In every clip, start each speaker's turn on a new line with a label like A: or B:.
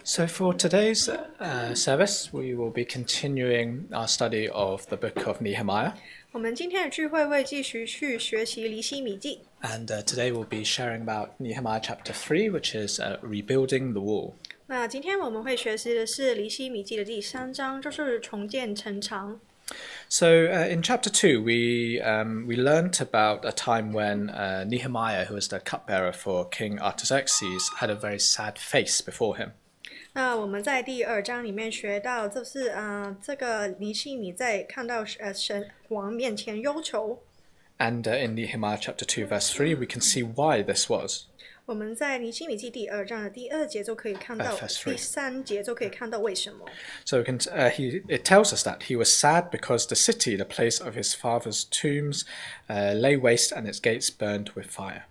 A: So for today's service, we will be continuing our study of the book of Nehemiah.
B: 我们今天的聚会会继续去学习尼希米记。
A: And today we'll be sharing about Nehemiah Chapter 3, which is rebuilding the wall.
B: 那今天我们会学习的是尼希米记的第3章，就是重建城墙。
A: So in Chapter 2, we learnt about a time when Nehemiah, who was the cupbearer for King Artaxerxes, had a very sad face before him.
B: 那我们在第2章里面学到，就是这个尼希米在看到神王面前忧愁。
A: And in Nehemiah Chapter 2, verse 3, we can see why this was.
B: 我们在尼希米记第2章的第2节就可以看到，第3节就可以看到为什么。
A: So it tells us that he was sad because the city, the place of his father's tombs, lay waste and its gates burned with fire.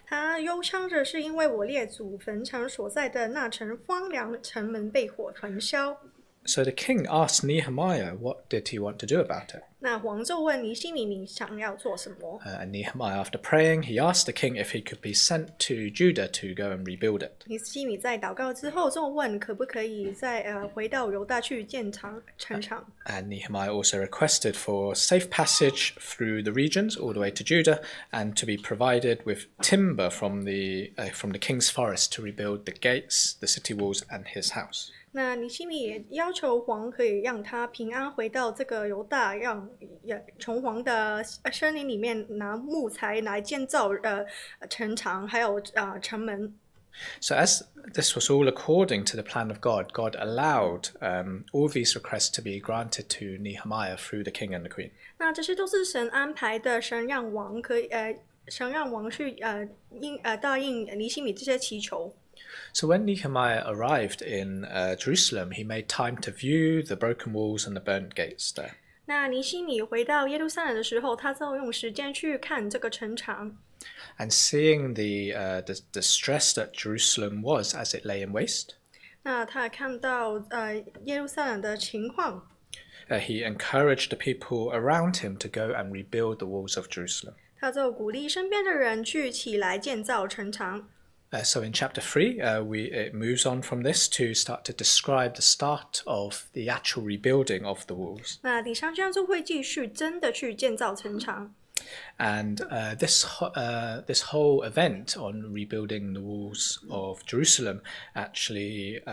B: 他忧伤着，是因为我列祖坟场所在的那城荒凉，城门被火焚烧。
A: So the king asked Nehemiah, what did he want to do about it?
B: 那王就问尼希米，你想要做什么
A: And Nehemiah, after praying, he asked the king if he could be sent to Judah to go and rebuild it.
B: 尼希米在祷告之后就问，可不可以再回到犹大去建城墙。
A: And Nehemiah also requested for safe passage through the regions all the way to Judah, and to be provided with timber from the king's forest to rebuild the gates, the city walls, and his house.
B: 那尼希米也要求王可以让他平安回到这个犹大，从王的森林里面拿木材来建造城墙，还有城门。
A: So as this was all according to the plan of God, God allowed all these requests to be granted to Nehemiah through the king and the queen.
B: 那这些都是神安排的，神让王去答应尼希米这些祈求。
A: So when Nehemiah arrived in Jerusalem, he made time to view the broken walls and the burnt gates there.
B: 那尼希米回到耶路撒冷的时候，他就用时间去看这个城墙。
A: And seeing the distress that Jerusalem was as it lay in waste,
B: 那他看到耶路撒冷的情况。
A: he encouraged the people around him to go and rebuild the walls of Jerusalem.
B: 他就鼓励身边的人起来建造城墙。
A: So in chapter 3, it moves on from this to start to describe the start of the actual rebuilding of the walls.
B: 那第3章就会继续真的去建造城墙。
A: And this whole event on rebuilding the walls of Jerusalem actually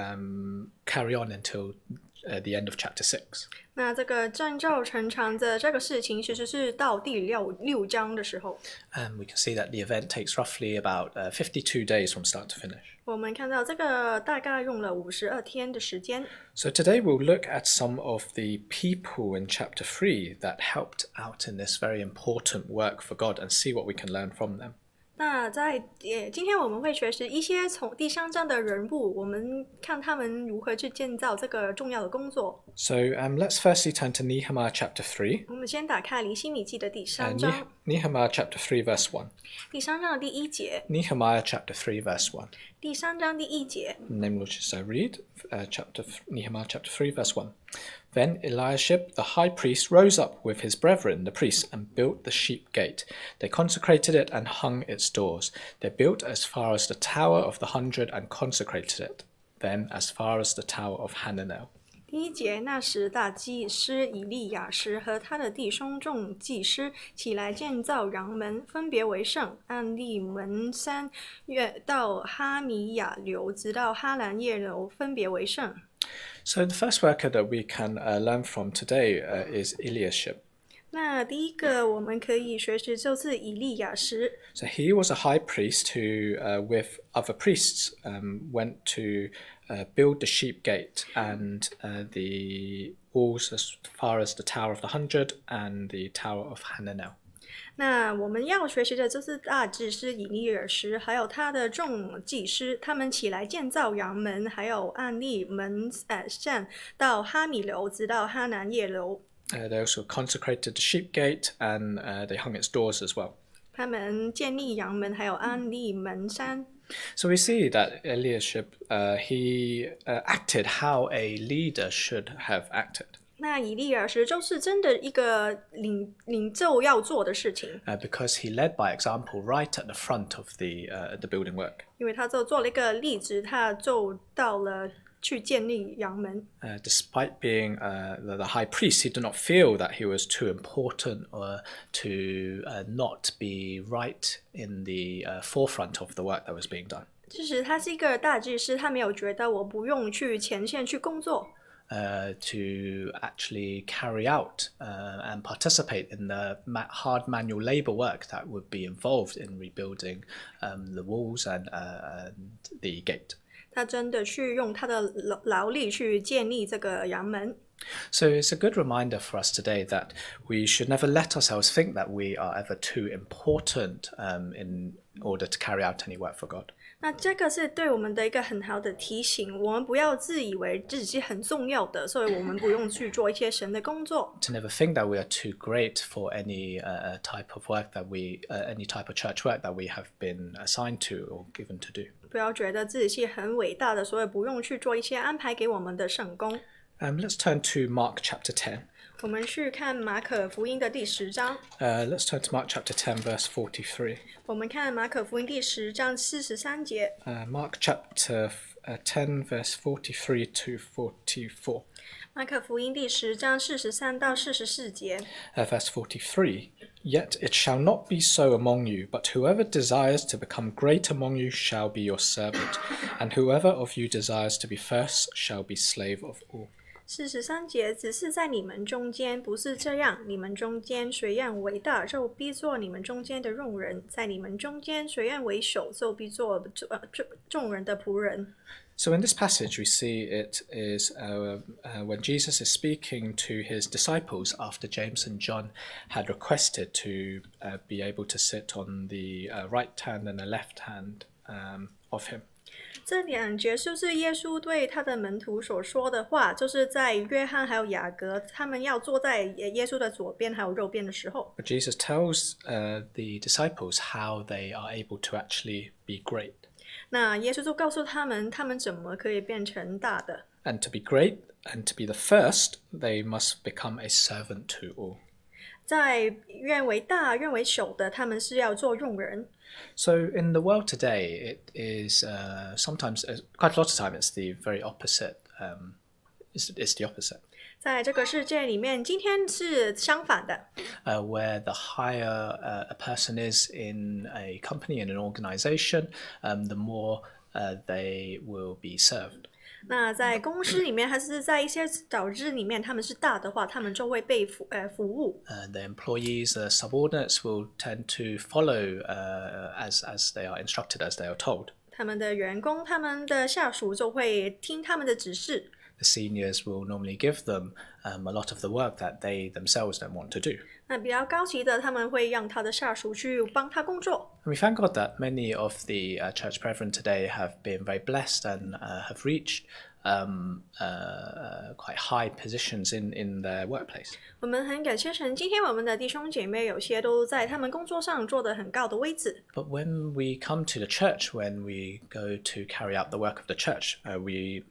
A: carry on until the end of chapter 6.
B: 那这个建造城墙的这个事情，其实是到第6章的时候。
A: And we can see that the event takes roughly about 52 days from start to finish.
B: 我们看到这个大概用了52天的时间。
A: So today we'll look at some of the people in chapter 3 that helped out in this very important work for God and see what we can learn from them.
B: 那今天我们会学习一些从第3章的人物，我们看他们如何去建造这个重要的工作。
A: So let's firstly turn to Nehemiah chapter 3.
B: 我们先打开尼希米记的第3章。
A: Nehemiah chapter 3 verse 1.
B: 第3章的第1节。
A: Nehemiah chapter 3 verse 1.
B: 第3章第1节。
A: In the name of Jesus I read Nehemiah chapter 3 verse 1. Then Eliashib the high priest rose up with his brethren the priests and built the sheep gate. They consecrated it and hung its doors. They built as far as the tower of the 100 and consecrated it. Then as far as the tower of Hananel.
B: 第1节，那时大祭司以利亚实和他的弟兄众祭司起来建造阳门，分别为圣，按立门山越到哈米亚流，直到哈兰叶流，分別為聖。
A: So the first worker that we can learn from today is Eliashib.
B: 那第一个我们可以学习就是以利亚实。
A: So he was a high priest who, with other priests, went to build the sheep gate and the walls as far as the Tower of the 100 and the Tower of Hananel.
B: 那我们要学习的就是大祭司以利亚实，还有他的众祭司，他们起来建造阳门，还有按立门扇到哈米流，直到哈南叶流。
A: They also consecrated the sheep gate and they hung its doors as well.
B: 他们建立阳门，还有安立门山。
A: So we see that Eliashib, he acted how a leader should have acted.
B: 那以利亚实就是真的一个领袖要做的事情。
A: Because he led by example right at the front of the building work.
B: 因为他就做了一个例子，他就到了去建立阳门。
A: Despite being the high priest, he did not feel that he was too important or to not be right in the forefront of the work that was being done.
B: 即使他是一个大祭司，他没有觉得我不用去前线去工作。
A: To actually carry out and participate in the hard manual labor work that would be involved in rebuilding the walls and the gate.
B: 他真的去用他的劳力去建立这个阳门。
A: So it's a good reminder for us today that we should never let ourselves think that we are ever too important in order to carry out any work for God.
B: 那这个是对我们的一个很好的提醒，我们不要自以为自己是很重要的，所以我们不用去做一些神的工作。
A: To never think that we are too great for any type of work that any type of church work that we have been assigned to or given to do.
B: 不要觉得自己是很伟大的，所以不用去做一些安排给我们的圣工。
A: Let's turn to Mark chapter 10.
B: 我们去看马可福音的第10章。
A: Let's turn to Mark chapter 10, verse 43.
B: 我们看马可福音第10章43节。
A: Mark chapter 10, verse 43 to 44.
B: 马可福音第10章43到44节。
A: Verse 43. Yet it shall not be so among you, but whoever desires to become great among you shall be your servant, and whoever of you desires to be first shall be slave of all.
B: 43节，只是在你们中间不是这样，你们中间谁愿为大，就必做你们中间的用人；在你们中间谁愿为首，就必做众人的仆人。
A: So in this passage we see it is when Jesus is speaking to his disciples after James and John had requested to be able to sit on the right hand and the left hand of him.
B: 这2节就是耶稣对他的门徒所说的话，就是在约翰还有雅各他们要坐在耶稣的左边还有右边的时候。
A: But Jesus tells the disciples how they are able to actually be great.
B: 那耶稣就告诉他们怎么可以变成大的。
A: And to be great and to be the first, they must become a servant to all.
B: 在愿为大愿为首的，他们是要做用人。
A: So in the world today, it is sometimes, quite a lot of time, it's the very opposite. It's the opposite.
B: 在这个世界里面，今天是相反的。
A: Where the higher a person is in a company, in an organization, the more they will be served.
B: 那在公司里面，还是在一些组织里面，他们是大的话，他们就会被服务。
A: The employees, the subordinates will tend to follow as they are instructed, as they are told.
B: 他们的员工、他们的下属就会听他们的指示。
A: The seniors will normally give them a lot of the work that they themselves don't want to do.
B: 那比较高级的，他们会让他的下属去帮他工作。
A: And we thank God that many of the church brethren today have been very blessed and have reached quite high positions in their workplace.
B: 我们很感谢神，今天我们的弟兄姐妹有些都在他们工作上做得很高的位置。
A: But when we come to the church, when we go to carry out the work of the church, we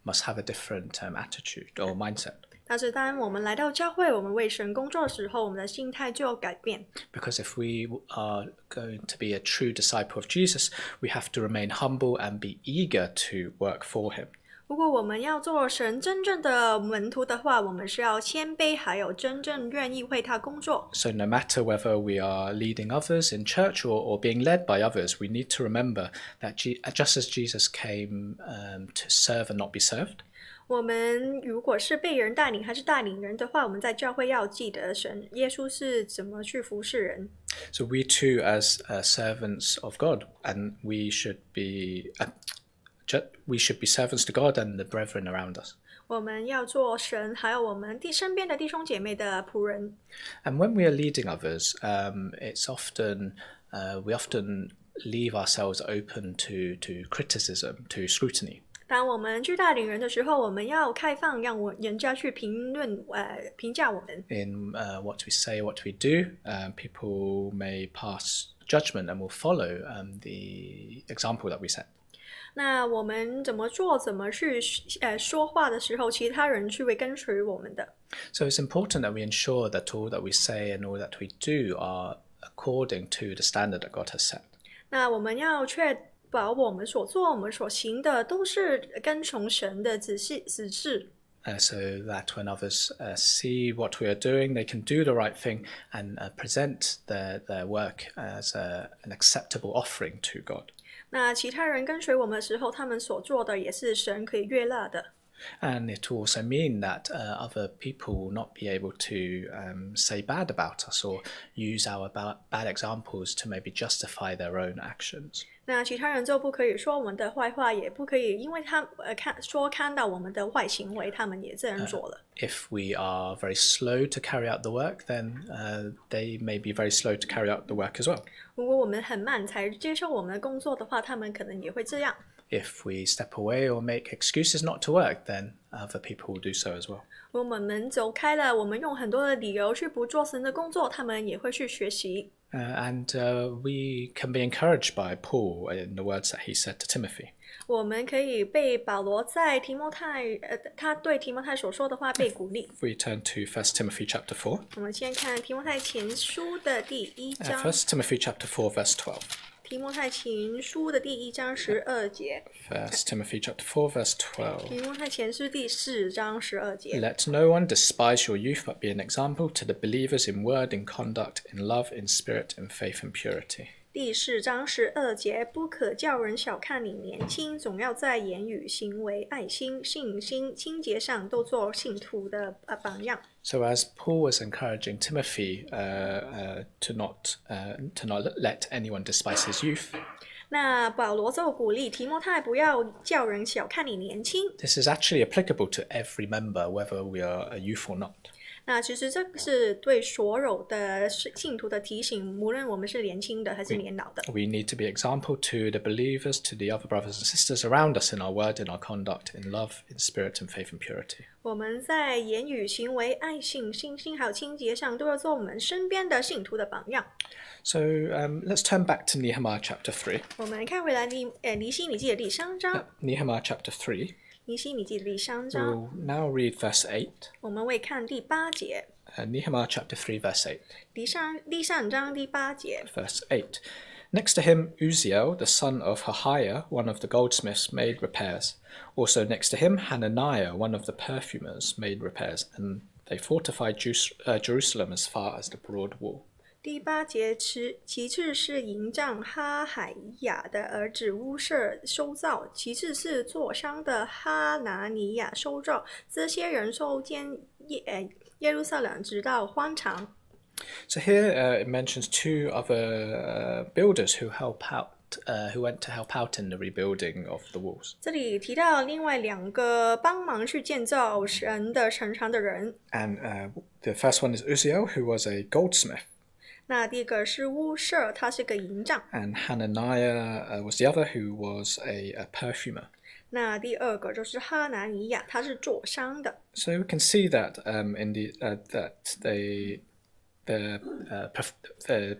A: must have a different attitude or mindset.
B: 但是当我们来到教会，我们为神工作的时候，我们的心态就要改变。
A: Because if we are going to be a true disciple of Jesus, we have to remain humble and be eager to work for him.
B: 如果我们要做神真正的门徒的话，我们是要谦卑，还有真正愿意为他工作。
A: So no matter whether we are leading others in church or being led by others, we need to remember that just as Jesus came to serve and not be served,
B: 我们如果是被人带领还是带领人的话，我们在教会要记得神耶稣是怎么去服侍人。
A: So we too, as servants of God, and we should be servants to God and the brethren around us.
B: 我们要做神还有我们身边的弟兄姐妹的仆人。
A: And when we are leading others, it's often we often leave ourselves open to criticism, to scrutiny.
B: 当我们去带领人的时候，我们要开放，让人家去评价我们。
A: In what we say, what we do, people may pass judgment and will follow the example that we set.
B: 那我们怎么做，怎么去说话的时候，其他人去会跟随我们的。
A: So it's important that we ensure that all that we say and all that we do are according to the standard that God has set.
B: 那我们要确保我们所做、我们所行的都是跟从神的指示。
A: So that when others see what we are doing, they can do the right thing and present their work as an acceptable offering to God.
B: 那其他人跟随我们的时候，他们所做的也是神可以悦纳的。
A: And it will also mean that other people will not be able to say bad about us or use our bad examples to maybe justify their own actions.
B: 那其他人就不可以说我们的坏话，也不可以因为看到我们的坏行为，他们也这样做了。
A: If we are very slow to carry out the work, then they may be very slow to carry out the work as well.
B: 如果我们很慢才接受我们的工作的话，他们可能也会这样。
A: If we step away or make excuses not to work, then other people will do so as well.
B: 如果我们走开了，我们用很多的理由去不做神的工作，他们也会去学习。
A: And we can be encouraged by Paul in the words that he said to Timothy.
B: 我们可以被保罗在他对提摩太所说的话被鼓励。
A: If we turn to 1 Timothy Chapter 4.
B: 我们先看提摩太前书的第1章。
A: 1 Timothy Chapter 4, verse 12.
B: 提摩太前书的第1章12节。
A: 1 Timothy Chapter 4, verse 12.
B: 提摩太前书第4章12节。
A: Let no one despise your youth, but be an example to the believers in word, in conduct, in love, in spirit, in faith, and purity.
B: 第4章12节，不可叫人小看你年轻，总要在言语、行为、爱心、信心、清洁上都做信徒的榜样。
A: So as Paul was encouraging Timothy to not let anyone despise his youth,
B: 那保罗就鼓励提摩太不要叫人小看你年轻。
A: this is actually applicable to every member, whether we are a youth or not.
B: 那其实这个是对所有的信徒的提醒，无论我们是年轻的还是年老的。
A: We need to be example to the believers, to the other brothers and sisters around us in our word, in our conduct, in love, in spirit, and faith and purity.
B: 我们在言语、行为、爱信、信心还有清洁上，都要做我们身边的信徒的榜样。
A: So let's turn back to Nehemiah Chapter 3.
B: 我们看回来尼希米记的第3章。
A: Nehemiah Chapter 3.
B: 尼希米记的第3章。
A: We'll now read verse 8.
B: 我们会看第8节。
A: Nehemiah Chapter 3, verse 8.
B: 第3章第8节。
A: Verse 8. Next to him, Uzziel, the son of Harhiah, one of the goldsmiths, made repairs. Also next to him, Hananiah, one of the perfumers, made repairs, and they fortified Jerusalem as far as the broad wall.
B: 第8节，其次是营帐哈海雅的儿子乌舍修造，其次是做商的哈拿尼亚修造。这些人修建耶路撒冷直到荒场。
A: So here it mentions two other builders who went to help out in the rebuilding of the walls.
B: 这里提到另外2个帮忙去建造神的城墙的人。
A: And the first one is Uzziel, who was a goldsmith.
B: 那第2个是乌舍，他是个营帐。
A: And Hananiah was the other, who was a perfumer.
B: 那第2个就是哈拿尼亚，他是做商的。
A: So we can see that the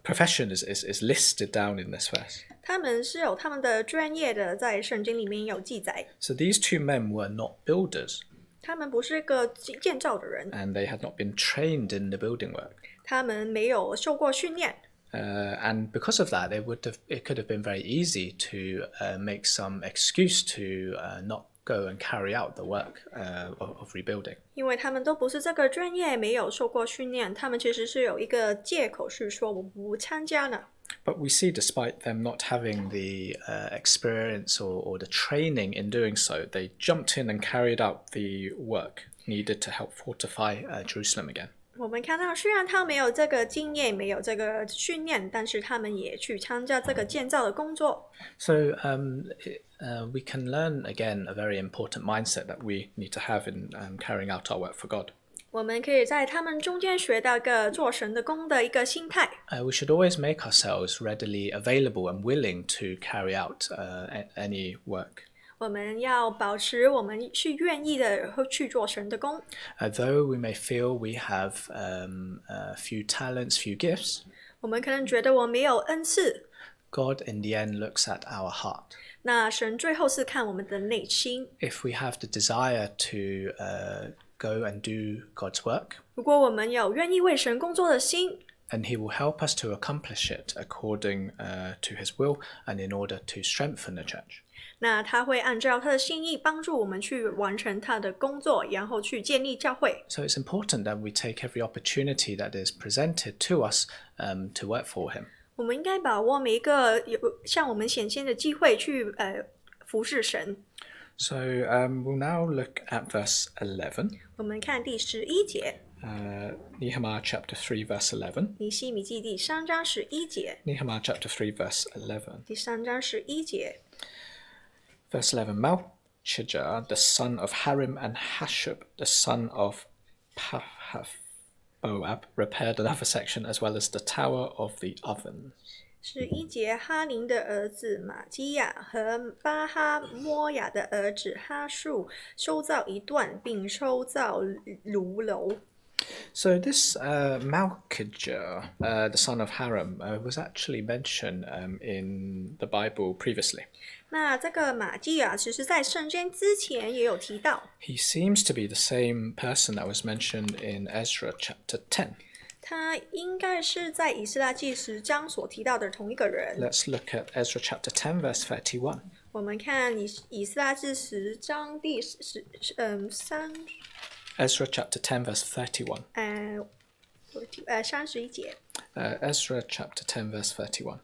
A: profession is listed down in this verse.
B: 他们是有他们的专业的，在圣经里面有记载。
A: So these two men were not builders.
B: 他们不是个建造的人，
A: And they had not been trained in the building work.
B: 他们没有受过训练。
A: And because of that, it could have been very easy to make some excuse to not go and carry out the work of rebuilding.
B: 因为他们都不是这个专业，没有受过训练，他们其实是有一个借口是说我不参加了。
A: But we see, despite them not having the experience or the training in doing so, they jumped in and carried out the work needed to help fortify Jerusalem again.
B: 我们看到，虽然他没有这个经验，没有这个训练，但是他们也去参加这个建造的工作。
A: So we can learn again a very important mindset that we need to have in carrying out our work for God.
B: 我们可以在他们中间学到一个做神的工的一个心态。
A: We should always make ourselves readily available and willing to carry out any work.
B: 我们要保持我们是愿意的去做神的工。
A: Though we may feel we have few talents, few gifts,
B: 我们可能觉得我没有恩赐，
A: God in the end looks at our heart.
B: 那神最后是看我们的内心。
A: If we have the desire to go and do God's work,
B: 如果我们有愿意为神工作的心，
A: And he will help us to accomplish it according to his will and in order to strengthen the church.
B: 那他会按照他的心意帮助我们去完成他的工作，然后去建立教会。
A: So it's important that we take every opportunity that is presented to us to work for him.
B: 我们应该把握每一个向我们显现的机会去服侍神。
A: So we'll now look at verse 11.
B: 我们看第11节。
A: Nehemiah Chapter 3 verse 11.
B: 尼希米记第3章11节。
A: Nehemiah Chapter 3 verse 11.
B: 第3章11节。
A: Verse 11, Malchijah, the son of Harim, and Hashub, the son of Pahathboab, repaired another section as well as the tower of the ovens.
B: 11节，哈林的儿子玛基亚和巴哈摩亚的儿子哈树修造一段，并修造炉楼。
A: So this Malchijah, the son of Harim, was actually mentioned in the Bible previously.
B: 那这个玛基亚其实在圣经之前也有提到。
A: He seems to be the same person that was mentioned in Ezra chapter 10.
B: 他应该是在以斯拉记10章所提到的同一个人。
A: Let's look at Ezra chapter 10 verse 31.
B: 我们看以斯拉记10章第3。
A: Ezra chapter 10 verse 31.
B: 31节。
A: Ezra chapter 10 verse 31.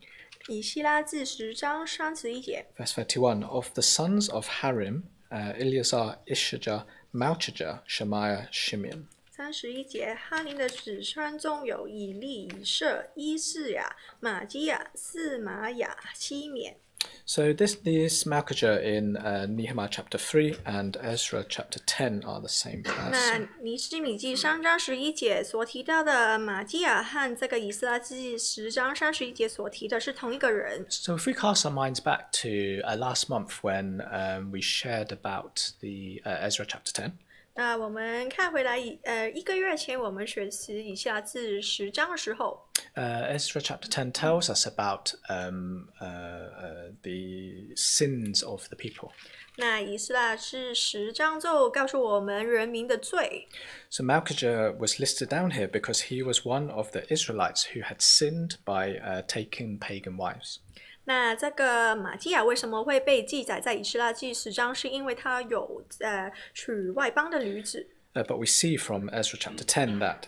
B: 以西拉记10章31节。
A: Verse 31. Of the sons of Harim, Eleazar, Ishijah, Malchijah, Shemaiah, Shimeon.
B: 31节，哈林的子孙中有以利、以色、伊士雅、玛基亚、四玛雅、西缅。
A: So this Malchijah in Nehemiah chapter 3 and Ezra chapter 10 are the same
B: 那
A: person.
B: 尼希米记3章11节所提到的玛基亚和这个以斯拉记10章31节所提的是同一个人。
A: So if we cast our minds back to last month when we shared about the Ezra chapter 10.
B: 那我们看回来1个月前我们学习以下至10章的时候。
A: Ezra chapter 10 tells us about the sins of the people.
B: 那以斯拉是10章就告诉我们人民的罪。
A: So Malchijah was listed down here because he was one of the Israelites who had sinned by taking pagan wives.
B: 那这个玛基亚为什么会被记载在以斯拉记10章？是因为他有娶外邦的女子。
A: But we see from Ezra chapter 10 that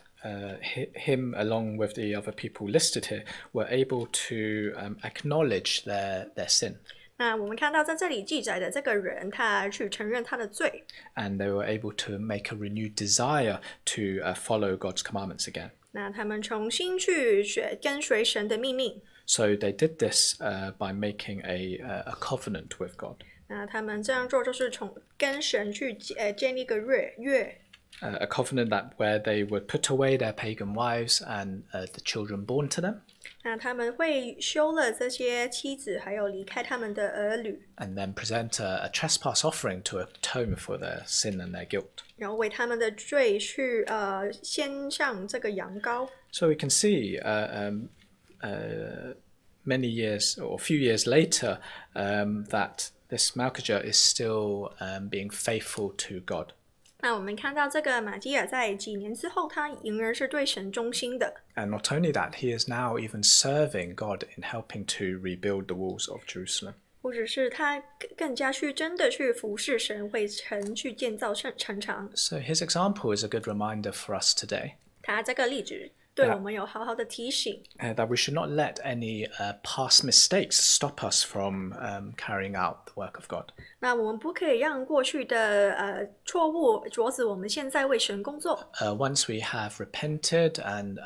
A: him, along with the other people listed here, were able to acknowledge their sin.
B: 那我们看到在这里记载的这个人，他去承认他的罪。
A: And they were able to make a renewed desire to follow God's commandments again.
B: 那他们重新去跟随神的命令。
A: So they did this by making a covenant with God.
B: 那他们这样做就是跟神去建立一个约。
A: A covenant that where they would put away their pagan wives and the children born to them.
B: 那他们会休了这些妻子，还有离开他们的儿女。
A: And then present a trespass offering to atone for their sin and their guilt.
B: 然后为他们的罪去献上这个羊羔。
A: So we can see many years or a few years later that this Malchijah is still being faithful to God.
B: 那我们看到这个玛基亚在几年之后，他仍然是对神忠心的。
A: And not only that, he is now even serving God in helping to rebuild the walls of Jerusalem.
B: 或者是他更加去真的去服侍神，为神去建造城墙。
A: So his example is a good reminder for us today.
B: 他这个例子对我们有好好的提醒。
A: That we should not let any past mistakes stop us from carrying out the work of God.
B: 那我们不可以让过去的错误阻止我们现在为神工作。
A: Once we have repented and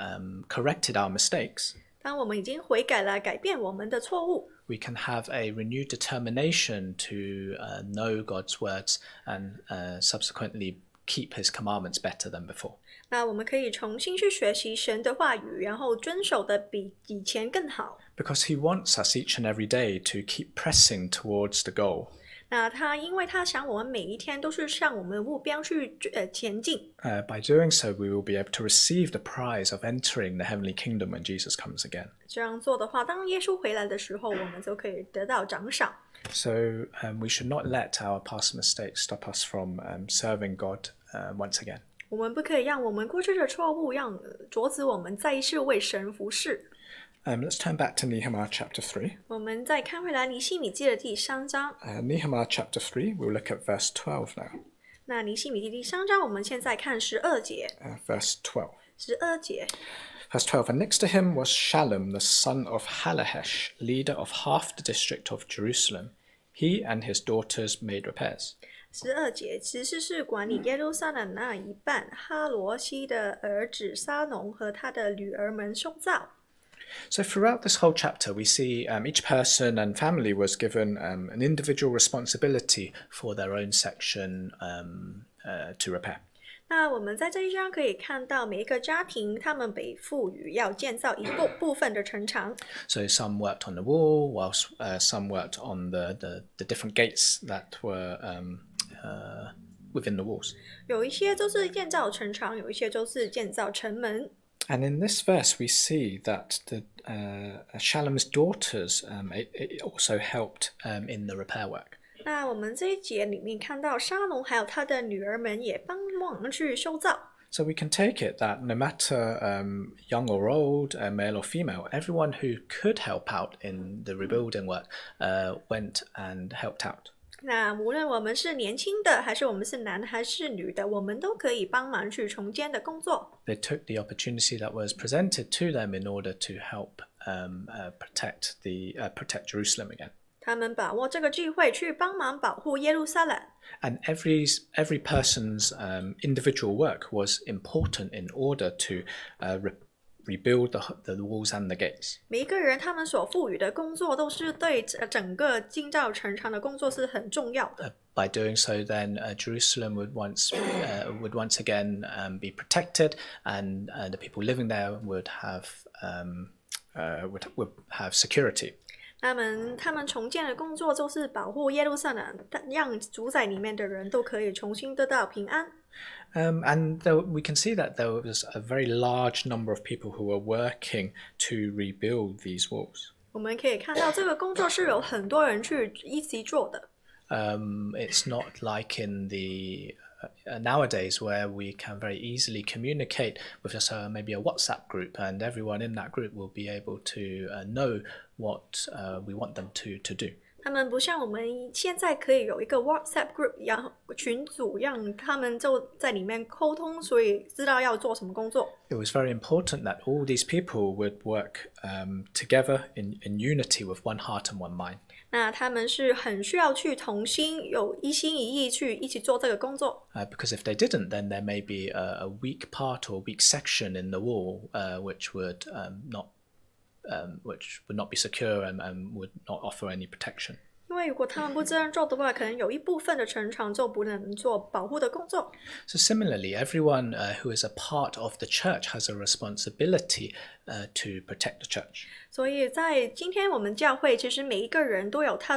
A: corrected our mistakes,
B: 当我们已经悔改了，改变我们的错误，
A: we can have a renewed determination to know God's words and subsequently keep his commandments better than before.
B: 那我们可以重新去学习神的话语，然后遵守的比以前更好。
A: Because he wants us each and every day to keep pressing towards the goal.
B: 那因为他想我们每一天都是向我们的目标去前进。
A: By doing so, we will be able to receive the prize of entering the heavenly kingdom when Jesus comes again.
B: 这样做的话，当耶稣回来的时候，我们就可以得到奖赏。
A: So we should not let our past mistakes stop us from serving God once again.
B: 我们不可以让我们过去的错误阻止我们再一次为神服侍。
A: Let's turn back to Nehemiah Chapter 3.
B: 我们再看回来尼希米记的第3章。
A: Nehemiah Chapter 3, we'll look at verse 12 now.
B: 那尼希米记第3章，我们现在看12节。
A: Verse 12.
B: 12节。
A: Verse 12, and next to him was Shallum, the son of Halahesh, leader of half the district of Jerusalem. He and his daughters made repairs.
B: 12节，其实是管理耶路撒冷那一半，哈罗西的儿子沙农和他的女儿们修造。
A: So throughout this whole chapter, we see each person and family was given an individual responsibility for their own section to repair.
B: 那我们在这一章可以看到，每一个家庭他们被赋予要建造一部分的城墙。
A: So some worked on the wall, whilst some worked on the different gates that were within the walls.
B: 有一些就是建造城墙，有一些就是建造城门。
A: And in this verse, we see that Shallum's daughters also helped in the repair work.
B: 那我们这一节里面看到沙龙还有他的女儿们也帮忙去修造。
A: So we can take it that no matter young or old, male or female, everyone who could help out in the rebuilding work went and helped out.
B: 那无论我们是年轻的，还是我们是男还是女的，我们都可以帮忙去重建的工作。
A: They took the opportunity that was presented to them in order to help protect Jerusalem again.
B: 他们把握这个机会去帮忙保护耶路撒冷。
A: And every person's individual work was important in order to rebuild the walls and the gates.
B: 每一个人他们所赋予的工作都是对整个建造城墙的工作是很重要的。
A: By doing so, then Jerusalem would once again be protected, and the people living there would have security.
B: 他们重建的工作就是保护耶路撒冷，让主宰里面的人都可以重新得到平安。
A: And we can see that there was a very large number of people who were working to rebuild these walls.
B: 我们可以看到这个工作是有很多人去一起做的。
A: It's not like in the nowadays where we can very easily communicate with just maybe a WhatsApp group, and everyone in that group will be able to know what we want them to do.
B: 他们不像我们现在可以有一个 WhatsApp group 群组，让他们就在里面沟通，所以知道要做什么工作。
A: It was very important that all these people would work together in unity with one heart and one mind.
B: 那他们是很需要去同心，有一心一意去一起做这个工作。
A: Because if they didn't, then there may be a weak part or weak section in the wall which would not be secure and would not offer any protection.
B: 因为如果他们不这样做的话，可能有一部分的城墙就不能做保护的工作。
A: So similarly, everyone who is a part of the church has a responsibility to protect the church.
B: 所以在今天我们教会，其实每一个人都有他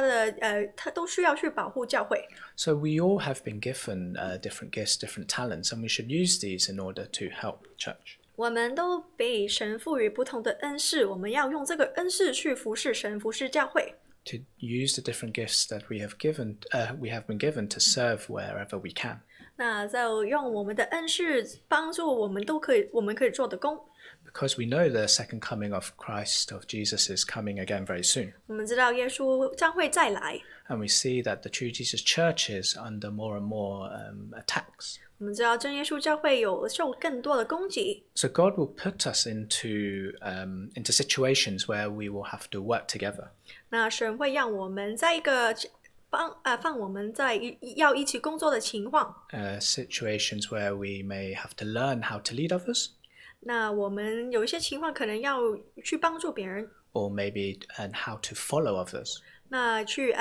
B: 都需要去保护教会。
A: So we all have been given different gifts, different talents, and we should use these in order to help the church.
B: 我们都被神赋予不同的恩赐，我们要用这个恩赐去服侍神，服侍教会。
A: To use the different gifts that we have been given to serve wherever we can.
B: 那就用我们的恩赐帮助我们可以做的工。
A: Because we know the second coming of Christ, of Jesus, is coming again very soon.
B: 我们知道耶稣将会再来。
A: And we see that the True Jesus Church is under more and more attacks.
B: 我们知道真耶稣教会有受更多的攻击。
A: So God will put us into situations where we will have to work together.
B: 那神会让我们在一个放我们在要一起工作的情况。
A: Situations where we may have to learn how to lead others.
B: 那我们有一些情况可能要去帮助别人。
A: Or maybe how to follow others.
B: 那去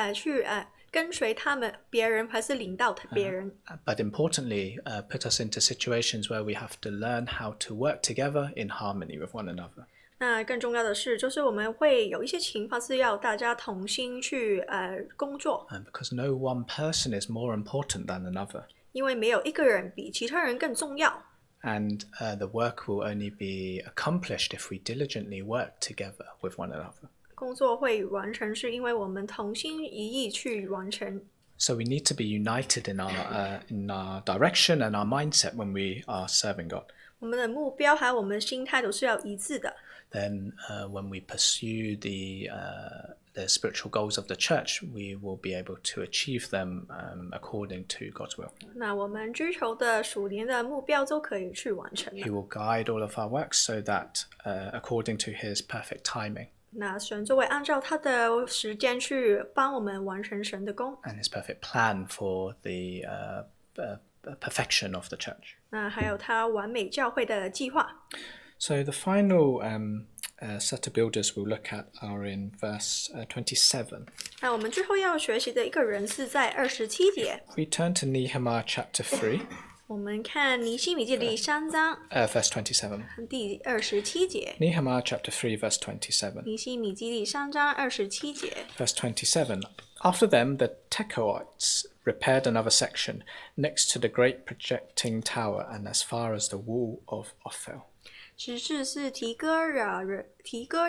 B: 跟随他们，别人还是领导别人。
A: But importantly, put us into situations where we have to learn how to work together in harmony with one another.
B: 那更重要的是，就是我们会有一些情况是要大家同心去工作。
A: Because no one person is more important than another.
B: 因为没有一个人比其他人更重要。
A: And the work will only be accomplished if we diligently work together with one another.
B: 工作会完成，是因为我们同心一意去完成。
A: So we need to be united in our direction and our mindset when we are serving God.
B: 我们的目标还有我们的心态都是要一致的。
A: Then when we pursue the spiritual goals of the church, we will be able to achieve them according to God's will.
B: 那我们追求的属灵的目标都可以去完成的。
A: He will guide all of our works so that according to his perfect timing
B: 那神就会按照他的时间去帮我们完成神的工。
A: and his perfect plan for the perfection of the church.
B: 那还有他完美教会的计划。
A: So the final set of builders we'll look at are in verse 27.
B: 那我们最后要学习的一个人是在27节。
A: We turn to Nehemiah Chapter 3,
B: 我们看尼希米记第3章
A: verse 27.
B: 第27节。
A: Nehemiah Chapter 3, verse 27.
B: 尼希米记第3章27节。
A: Verse 27. After them, the Tekoites repaired another section next to the great projecting tower and as far as the wall of Ophel.
B: 其次是提戈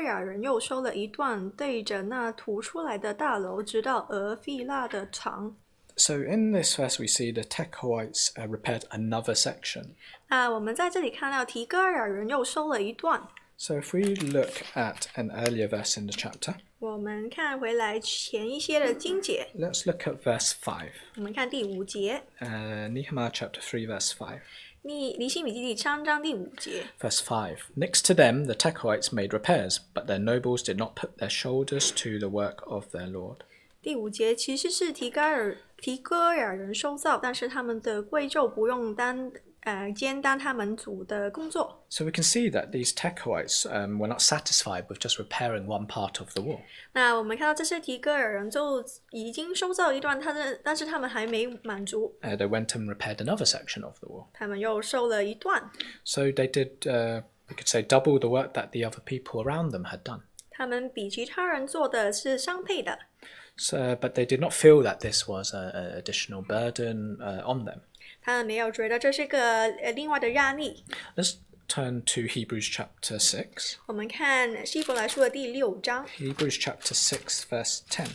B: 雅人又修了一段对着那凸出来的大楼，直到俄费拉的墙。
A: So in this verse, we see the Tekoites repaired another section.
B: 那我们在这里看到提戈雅人又修了一段。
A: So if we look at an earlier verse in the chapter,
B: 我们看回来前一些的经节，
A: let's look at verse 5.
B: 我们看第5节，
A: Nehemiah chapter 3, verse 5.
B: 尼希米记第3章第5节。
A: Verse 5. Next to them, the Tekoites made repairs, but their nobles did not put their shoulders to the work of their Lord.
B: 第5节其实是提戈雅人修造，但是他们的贵胄不用兼担他们主的工作。
A: So we can see that these Tekoites were not satisfied with just repairing one part of the wall.
B: 那我们看到这些提戈雅人就已经修造一段，但是他们还没满足，
A: They went and repaired another section of the wall.
B: 他们又修了一段。
A: So they did, we could say, double the work that the other people around them had done.
B: 他们比其他人做的是相配的。
A: So, but they did not feel that this was an additional burden on them.
B: 他们没有觉得这是个另外的压力。
A: Let's turn to Hebrews chapter 6.
B: 我们看希伯来书的第6章，
A: Hebrews chapter 6, verse 10.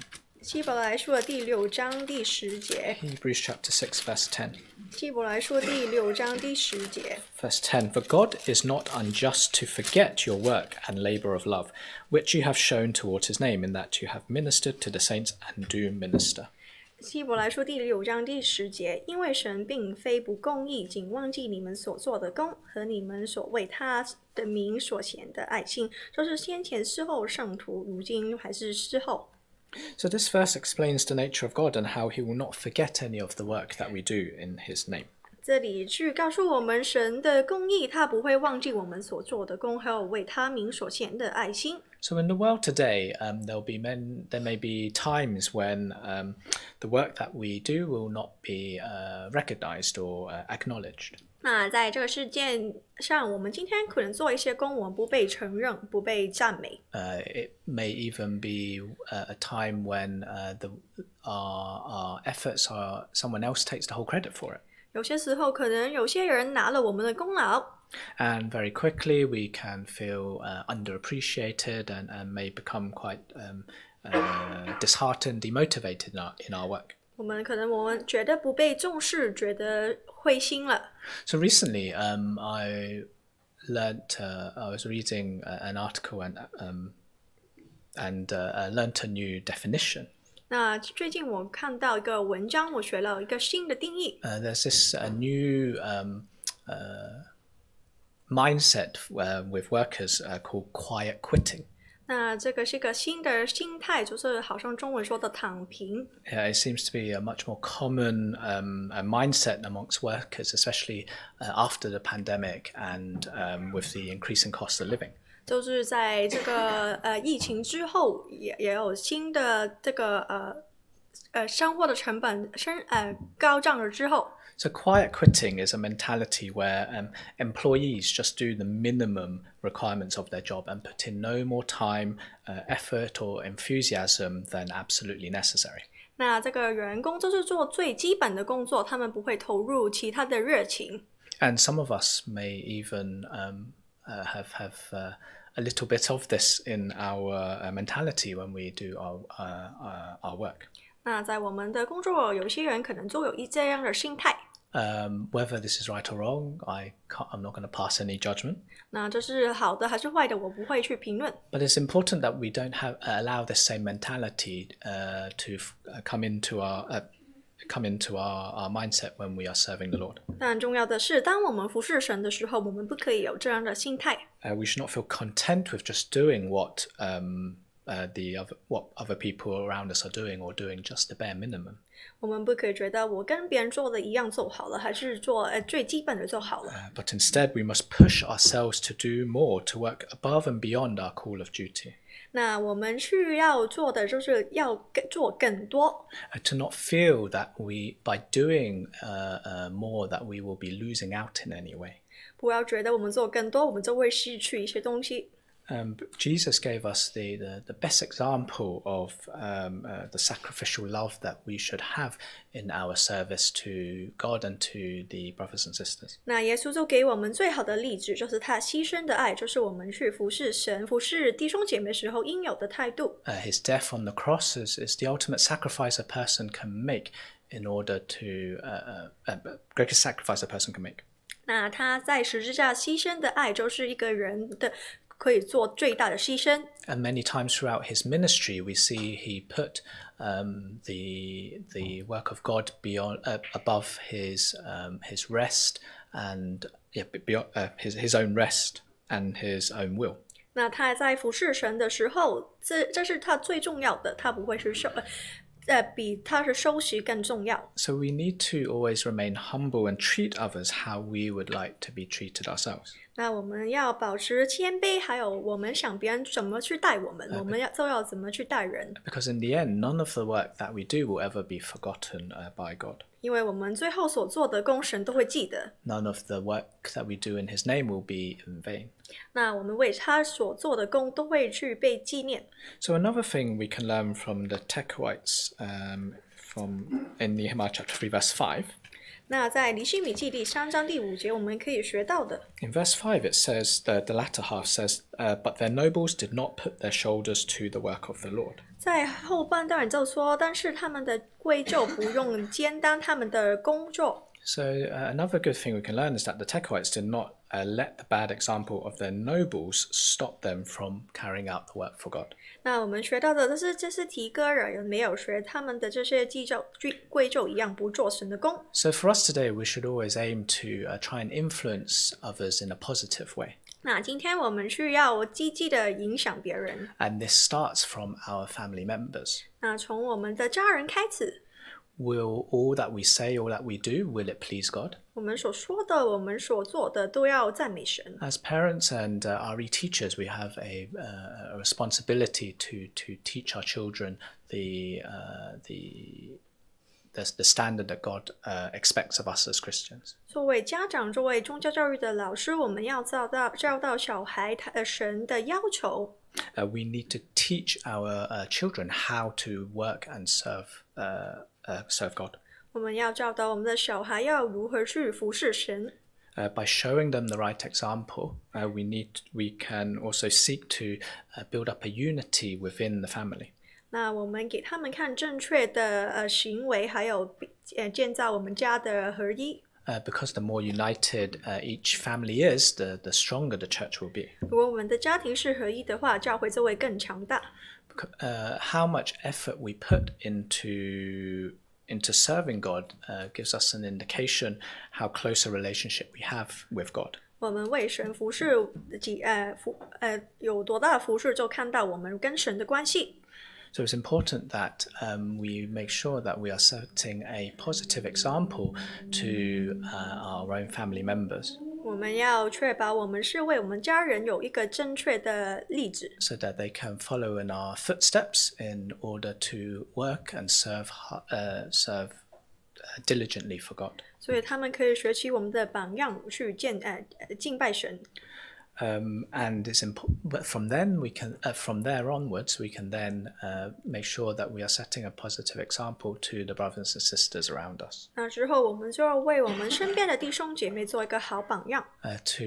B: 希伯来书的第6章第10节，
A: Hebrews chapter 6, verse 10.
B: 希伯来书第6章第10节。
A: Verse 10. For God is not unjust to forget your work and labour of love, which you have shown towards his name, in that you have ministered to the saints and do minister.
B: 希伯来书第6章第10节，因为神并非不公义，仅忘记你们所做的工和你们所为他的名所显的爱心，就是先前事后圣徒，如今还是事后。
A: So this verse explains the nature of God and how he will not forget any of the work that we do in his name.
B: 这里去告诉我们神的公义，他不会忘记我们所做的工，还有为他名所显的爱心。
A: So in the world today, there may be times when the work that we do will not be recognized or acknowledged.
B: 那在这个事件上，我们今天可能做一些工，我们不被承认，不被赞美。
A: It may even be a time when our efforts are someone else takes the whole credit for it.
B: 有些时候，可能有些人拿了我們的功勞，
A: And very quickly we can feel underappreciated and may become quite disheartened, demotivated in our work.
B: 我們覺得不被重視，覺得灰心了。
A: So recently, I was reading an article and learnt a new definition.
B: 那最近我看到一個文章，我學了一個新的定義。
A: There's this new mindset with workers called quiet quitting.
B: 那這個是一個新的心態，就是好像中文說的躺平。
A: It seems to be a much more common mindset amongst workers, especially after the pandemic and with the increasing cost of living.
B: 就是在這個疫情之後，也有新的這個生活的成本高漲了之後。
A: So quiet quitting is a mentality where employees just do the minimum requirements of their job and put in no more time, effort or enthusiasm than absolutely necessary.
B: 那這個員工就是做最基本的工作，他們不會投入其他的熱情。
A: And some of us may even have a little bit of this in our mentality when we do our work.
B: 那在我们的工作，有些人可能都有这样的心态。
A: Whether this is right or wrong, I'm not going to pass any judgment.
B: 那这是好的还是坏的，我不会去评论。
A: But it's important that we don't allow this same mentality to come into our mindset when we are serving the Lord.
B: 但重要的是，当我们服侍神的时候，我们不可以有这样的心态。
A: We should not feel content with just doing what other people around us are doing, or doing just the bare minimum.
B: 我们不可以觉得我跟别人做的一样做好了，还是做最基本的做好了。
A: But instead, we must push ourselves to do more, to work above and beyond our call of duty.
B: 那我们需要做的就是要做更多。
A: To not feel that by doing more, that we will be losing out in any way.
B: 不要觉得我们做更多，我们就会失去一些东西。
A: Jesus gave us the best example of the sacrificial love that we should have in our service to God and to the brothers and sisters.
B: 那耶稣就给我们最好的例子，就是他牺牲的爱，就是我们去服侍神、服侍弟兄姐妹时候应有的态度。
A: His death on the cross is the ultimate sacrifice a person can make in order to greatest sacrifice a person can make.
B: 那他在十字架牺牲的爱，就是一个人的可以做最大的牺牲。
A: And many times throughout his ministry, we see he put the work of God above his rest and his own rest and his own will.
B: 那他在服侍神的时候，这是他最重要的，他不会是比他的休息更重要。
A: So we need to always remain humble and treat others how we would like to be treated ourselves.
B: 那我们要保持谦卑，还有我们想别人怎么去待我们，我们要怎么去待人。
A: Because in the end, none of the work that we do will ever be forgotten by God.
B: 因为我们最后所做的工，神都会记得。
A: None of the work that we do in His name will be in vain.
B: 那我们为他所做的工都会去被纪念。
A: So another thing we can learn from the Tekoites in Nehemiah Chapter 3 verse 5.
B: 那在尼希米记第3章第5节，我们可以学到的。
A: In verse 5 it says, the latter half says, but their nobles did not put their shoulders to the work of the Lord.
B: 在后半段就说，但是他们的贵胄不用肩担他们的工作。
A: So another good thing we can learn is that the Tekoites did not let the bad example of their nobles stop them from carrying out the work for God.
B: 那我们学到的这是提哥人没有学他们的这些贵胄一样不做神的工。
A: So for us today, we should always aim to try and influence others in a positive way.
B: 那今天我们需要积极的影响别人。
A: And this starts from our family members.
B: 那从我们的家人开始。
A: Will all that we say, all that we do, will it please God?
B: 我们所说的，我们所做的，都要赞美神。
A: As parents and RE teachers, we have a responsibility to teach our children the standard that God expects of us as Christians.
B: 作为家长，作为宗教教育的老师，我们要教导小孩神的要求。
A: We need to teach our children how to work and serve God.
B: 我们要教导我们的小孩要如何去服侍神。
A: By showing them the right example, we can also seek to build up a unity within the family.
B: 那我们给他们看正确的行为，还有建造我们家的合一。
A: Because the more united each family is, the stronger the church will be.
B: 如果我们的家庭是合一的话，教会就会更强大。
A: How much effort we put into serving God gives us an indication how close a relationship we have with God.
B: 我们为神服侍有多大的服侍，就看到我们跟神的关系。
A: So it's important that we make sure that we are setting a positive example to our own family members.
B: 我们要确保我们是为我们家人有一个正确的例子
A: so that they can follow in our footsteps in order to work and serve diligently for God.
B: 所以他们可以学习我们的榜样去敬拜神。
A: And it's important, but from there onwards, we can then make sure that we are setting a positive example to the brothers and sisters around us.
B: 那之后，我们就要为我们身边的弟兄姐妹做一个好榜样。
A: To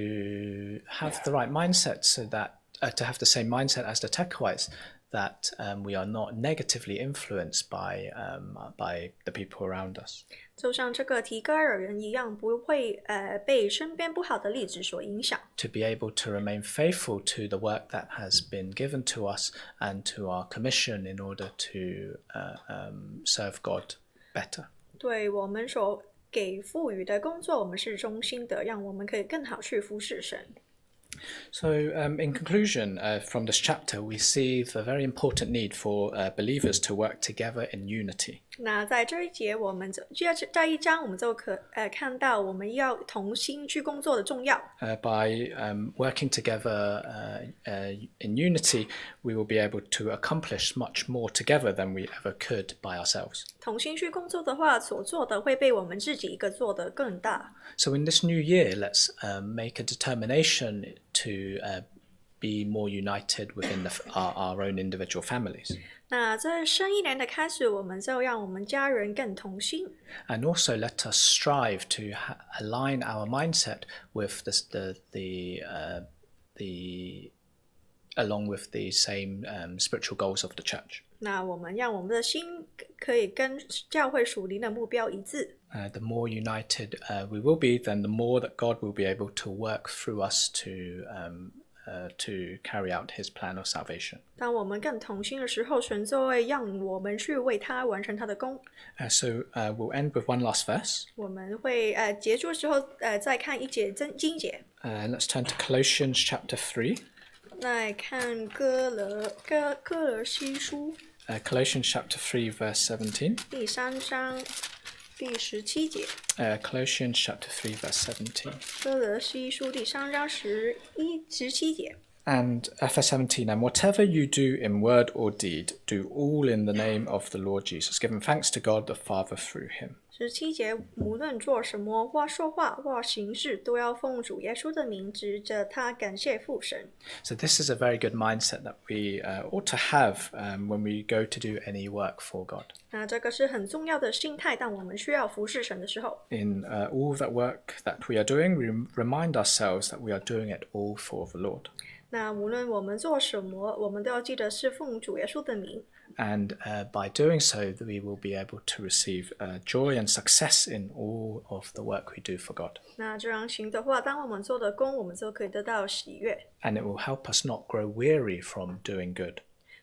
A: have the right mindset, so that to have the same mindset as the Tekoites, that we are not negatively influenced by the people around us.
B: 就像这个提戈尔人一样，不会被身边不好的例子所影响。
A: To be able to remain faithful to the work that has been given to us and to our commission in order to serve God better.
B: 对我们所给赋予的工作，我们是忠心的，让我们可以更好去服侍神。
A: So, in conclusion, from this chapter, we see the very important need for believers to work together in unity.
B: 那在这一节，在一章，我们就看到我们要同心去工作的重要。
A: By working together in unity, we will be able to accomplish much more together than we ever could by ourselves.
B: 同心去工作的话，所做的会被我们自己一个做得更大。
A: So in this new year, let's make a determination to be more united within our own individual families.
B: 那在新一年的开始，我们就让我们家人更同心。
A: And also let us strive to align our mindset with along with the same spiritual goals of the church.
B: 那我们让我们的心可以跟教会属灵的目标一致。
A: The more united we will be, then the more that God will be able to work through us to carry out His plan of salvation.
B: 当我们更同心的时候，神就会让我们去为他完成他的功。
A: So we'll end with one last verse.
B: 我们会结束之后再看一节经节。
A: Let's turn to Colossians Chapter 3.
B: 来看哥罗西书。
A: Colossians Chapter 3, verse 17.
B: 第3章第17节。
A: Colossians Chapter 3, verse 17.
B: 哥罗西书第3章17节。
A: And verse 17, and whatever you do in word or deed, do all in the name of the Lord Jesus, giving thanks to God the Father through him.
B: 17节，无论做什么，或说话，或行事，都要奉主耶稣的名，指着他感谢父神。
A: So this is a very good mindset that we ought to have when we go to do any work for God.
B: 那这个是很重要的心态，当我们需要服侍神的时候。
A: In all that work that we are doing, we remind ourselves that we are doing it all for the Lord.
B: 那无论我们做什么，我们都要记得是奉主耶稣的名。
A: And by doing so, we will be able to receive joy and success in all of the work we do for God.
B: 那这样行的话，当我们做的工，我们就可以得到喜悦。
A: And it will help us not grow weary from doing good.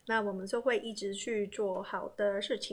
B: 那我们就会一直去做好的事情。